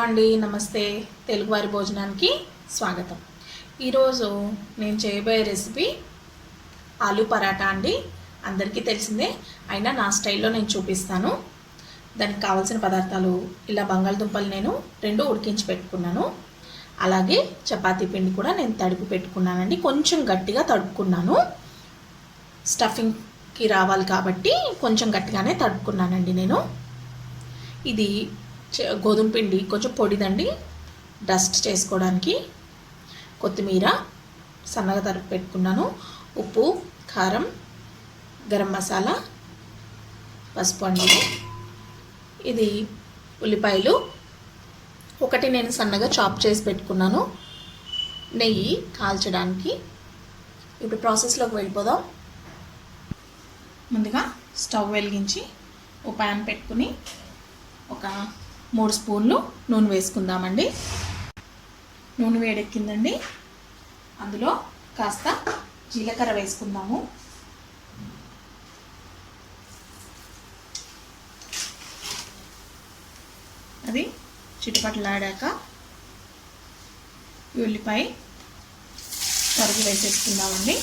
అండి, నమస్తే. తెలుగు వారి భోజనానికి స్వాగతం. ఈరోజు నేను చేయబోయే రెసిపీ ఆలూ పరాటా అండి. అందరికీ తెలిసిందే, అయినా నా స్టైల్లో నేను చూపిస్తాను. దానికి కావాల్సిన పదార్థాలు ఇలా బంగాళదుంపలు నేను 2 ఉడికించి పెట్టుకున్నాను. అలాగే చపాతీ పిండి కూడా నేను తడిపి పెట్టుకున్నానండి. కొంచెం గట్టిగా తడుపుకున్నాను, స్టఫింగ్కి రావాలి కాబట్టి కొంచెం గట్టిగానే తడుపుకున్నానండి నేను. ఇది గోధుమ పిండి కొంచెం పొడిదండి, డస్ట్ చేసుకోవడానికి. కొత్తిమీర సన్నగా తరిగి పెట్టుకున్నాను. ఉప్పు, కారం, గరం మసాలా, పసుపు అండి. ఇది ఉల్లిపాయలు ఒకటి నేను సన్నగా చాప్ చేసి పెట్టుకున్నాను. నెయ్యి కాల్చడానికి. ఇప్పుడు ప్రాసెస్లోకి వెళ్ళిపోదాం. ముందుగా స్టవ్ వెలిగించి ఒక ప్యాన్ పెట్టుకుని ఒక 3 స్పూన్లు నూనె వేసుకుందామండి. నూనె వేడెక్కిందండి, అందులో కాస్త జీలకర్ర వేసుకుందాము. అది చిటపటలాడాక ఉల్లిపాయ తరుగు వేసేసుకుందామండి.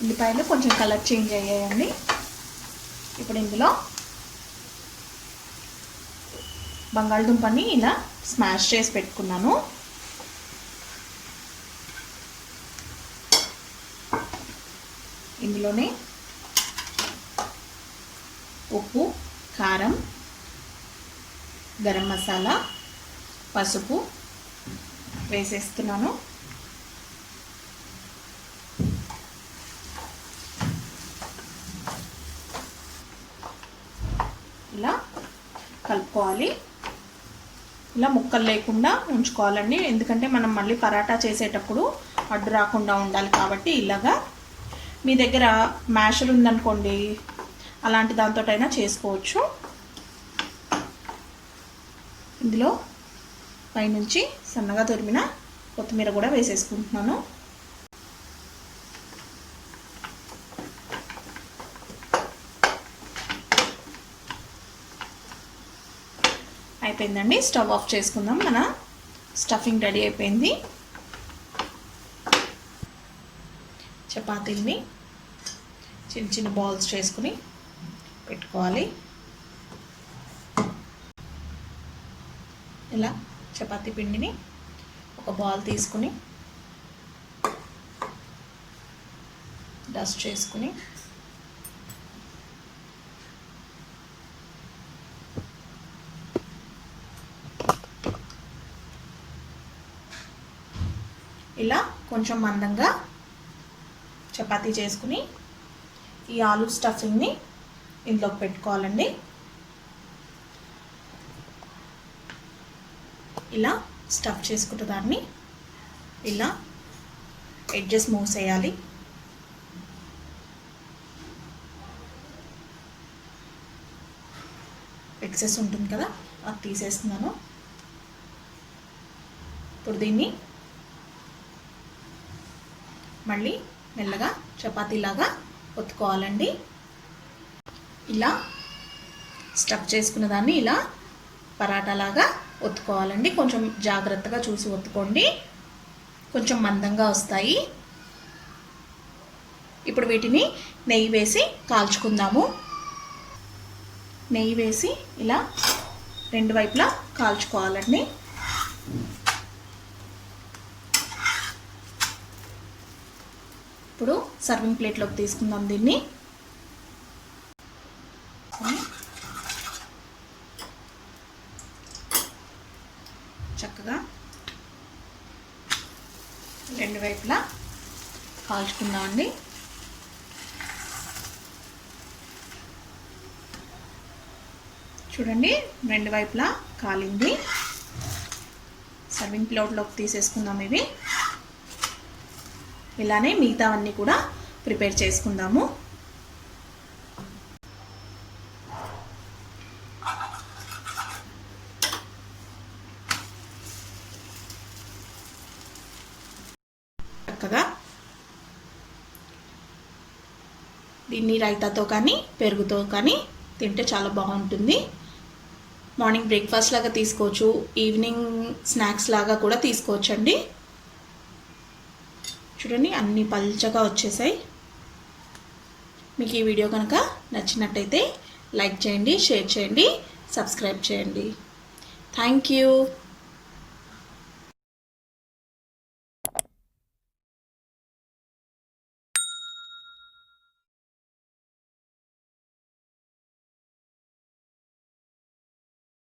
ఉల్లిపాయలు కొంచెం కలర్ చేంజ్ అయ్యాయండి. ఇప్పుడు ఇందులో బంగాళదుంపని ఇలా స్మాష్ చేసి పెట్టుకున్నాను. ఇందులోనే ఉప్పు, కారం, గరం మసాలా, పసుపు వేసేస్తున్నాను. ఇలా కలుపుకోవాలి. ఇలా ముక్కలు లేకుండా ఉంచుకోవాలండి, ఎందుకంటే మనం మళ్ళీ పరాటా చేసేటప్పుడు అడ్డు రాకుండా ఉండాలి కాబట్టి. ఇలాగా మీ దగ్గర మ్యాషర్ ఉందనుకోండి, అలాంటి దాంతోటైనా చేసుకోవచ్చు. ఇందులో పైనుంచి సన్నగా తురిమిన కొత్తిమీర కూడా వేసేసుకుంటున్నాను. అయిపోయిందండి, స్టవ్ ఆఫ్ చేసుకుందాం. మన స్టఫింగ్ రెడీ అయిపోయింది. చపాతీల్ని చిన్న చిన్న బాల్స్ చేసుకుని పెట్టుకోవాలి. ఇలా చపాతీ పిండిని ఒక బాల్ తీసుకుని డస్ట్ చేసుకుని ఇలా కొంచెం మందంగా చపాతీ చేసుకుని ఈ ఆలూ స్టఫింగ్ని ఇందులోకి పెట్టుకోవాలండి. ఇలా స్టఫ్ చేసుకుంటే దాన్ని ఇలా ఎడ్జెస్ మూసేయాలి. ఎక్సెస్ ఉంటుంది కదా, అది తీసేస్తున్నాను. ఇప్పుడు దీన్ని మళ్ళీ మెల్లగా చపాతీలాగా ఒత్తుకోవాలండి. ఇలా స్టఫ్ చేసుకున్న దాన్ని ఇలా పరాటాలాగా ఒత్తుకోవాలండి. కొంచెం జాగ్రత్తగా చూసి ఒత్తుకోండి, కొంచెం మందంగా వస్తాయి. ఇప్పుడు వీటిని నెయ్యి వేసి కాల్చుకుందాము. నెయ్యి వేసి ఇలా 2 వైపులా కాల్చుకోవాలండి. ఇప్పుడు సర్వింగ్ ప్లేట్లోకి తీసుకుందాం దీన్ని. చక్కగా 2 వైపులా కాల్చుకుందామండి. చూడండి, 2 వైపులా కాలింది. సర్వింగ్ ప్లేట్లోకి తీసేసుకుందాం. ఇవి ఇలానే మిగతావన్నీ కూడా ప్రిపేర్ చేసుకుందాము. చక్కగా దీన్ని రైతాతో కానీ పెరుగుతో కానీ తింటే చాలా బాగుంటుంది. మార్నింగ్ బ్రేక్ఫాస్ట్ లాగా తీసుకోవచ్చు, ఈవినింగ్ స్నాక్స్ లాగా కూడా తీసుకోవచ్చండి. చూడండి అన్నీ పల్చగా వచ్చేసాయి. మీకు ఈ వీడియో కనుక నచ్చినట్టయితే లైక్ చేయండి, షేర్ చేయండి, సబ్స్క్రైబ్ చేయండి. Thank you.